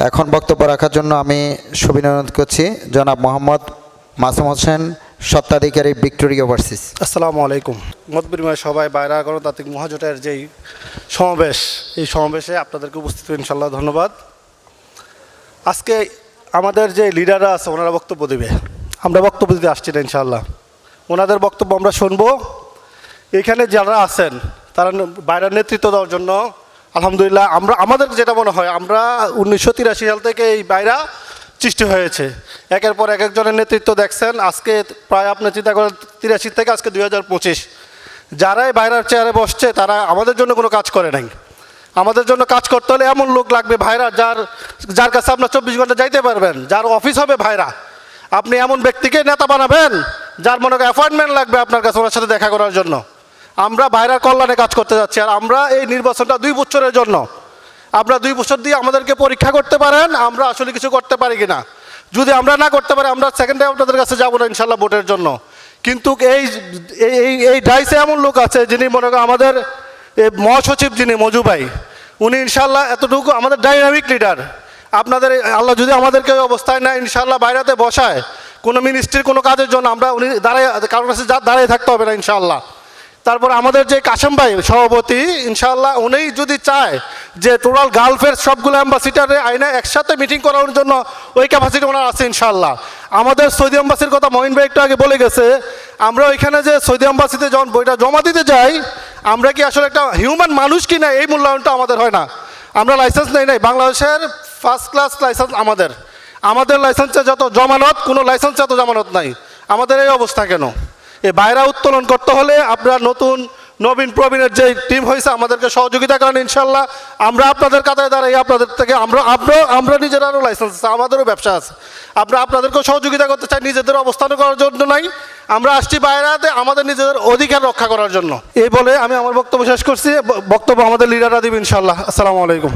এখন বক্তব্য রাখার জন্য আমি সুবিনয় করছি জনাব মোহাম্মদ মাসুম হোসেন, স্বত্বাধিকারী ভিক্টোরিয়া ওভারসিজ। আসসালামু আলাইকুম। মত বিনিময় সভায় বাইরা গণতান্ত্রিক মহাজোটের যেই সমাবেশ, এই সমাবেশে আপনাদেরকে উপস্থিত ইনশাল্লাহ ধন্যবাদ। আজকে আমাদের যে লিডাররা আছে ওনারা বক্তব্য দেবে, আমরা বক্তব্য দিতে আসছি না ইনশাল্লাহ। ওনাদের বক্তব্য আমরা শুনবো। এখানে যারা আছেন তারা বাইরের নেতৃত্ব দেওয়ার জন্য আলহামদুলিল্লাহ আমাদের যেটা মনে হয়, আমরা 1983 সাল থেকে এই বাইরা সৃষ্টি হয়েছে। একের পর এক একজনের নেতৃত্ব দেখছেন। আজকে প্রায় আপনি চিন্তা করেন 83 থেকে আজকে 2025, যারাই বাইরের চেয়ারে বসছে তারা আমাদের জন্য কোনো কাজ করে নাই। আমাদের জন্য কাজ করতে হলে এমন লোক লাগবে ভাইরা, যার কাছে আপনার 24 ঘন্টা যাইতে পারবেন, যার অফিস হবে ভাইরা। আপনি এমন ব্যক্তিকে নেতা বানাবেন যার মনে করেন অ্যাপয়েন্টমেন্ট লাগবে আপনার কাছে ওনার সাথে দেখা করার জন্য। আমরা বাইরের কল্যাণে কাজ করতে যাচ্ছি। আর আমরা এই নির্বাচনটা 2 বছরের জন্য, আপনারা 2 বছর দিয়ে আমাদেরকে পরীক্ষা করতে পারেন আমরা আসলে কিছু করতে পারি কিনা। যদি আমরা না করতে পারি আমরা সেকেন্ড টাইম আপনাদের কাছে যাবো না ইনশাল্লাহ ভোটের জন্য। কিন্তু এই ডাইসে এমন লোক আছে যিনি মনে করেন আমাদের মহাসচিব যিনি মজু ভাই, উনি ইনশাল্লাহ এতটুকু আমাদের ডাইনামিক লিডার। আপনাদের আল্লাহ যদি আমাদেরকে ওই অবস্থায় না ইনশাল্লাহ বাইরেতে বসায় কোনো মিনিস্ট্রির কোনো কাজের জন্য, আমরা উনি কারোর কাছে দাঁড়িয়ে থাকতে হবে না ইনশাল্লাহ। তারপর আমাদের যে কাশেম ভাই সভাপতি, ইনশাআল্লাহ উনি যদি চায় যে টোটাল গালফের সবগুলো অ্যাম্বাসিডারে আইনে একসাথে মিটিং করার জন্য ওই ক্যাপাসিটি ওনার আছে ইনশাআল্লাহ। আমাদের সৌদি অ্যাম্বাসির কথা মহিন ভাই একটু আগে বলে গেছে। আমরা ওইখানে যে সৌদি অ্যাম্বাসিতে যখন বইটা জমা দিতে যাই, আমরা কি আসলে একটা হিউম্যান মানুষ কি না, এই মূল্যায়নটা আমাদের হয় না। আমরা লাইসেন্স নেই বাংলাদেশের ফার্স্ট ক্লাস লাইসেন্স আমাদের লাইসেন্সে যত জমানত, কোনো লাইসেন্সে এত জমানত নাই। আমাদের এই অবস্থা কেন? এই বাইরা উত্তোলন করতে হলে আপনারা নতুন নবীন প্রবীণের যে টিম হয়েছে আমাদেরকে সহযোগিতা করেন ইনশাল্লাহ। আমরা আপনাদের কাতারে দাঁড়াই, আপনাদের থেকে আমরা নিজেরাও লাইসেন্স আছে, আমাদেরও ব্যবসা আছে। আপনাদেরকেও সহযোগিতা করতে চাই, নিজেদের অবস্থান করার জন্য নাই। আমরা আসছি বাইরাতে আমাদের নিজেদের অধিকার রক্ষা করার জন্য। এই বলে আমি আমার বক্তব্য শেষ করছি। বক্তব্য আমাদের লিডাররা দিবেন ইনশাল্লাহ। আসসালামু আলাইকুম।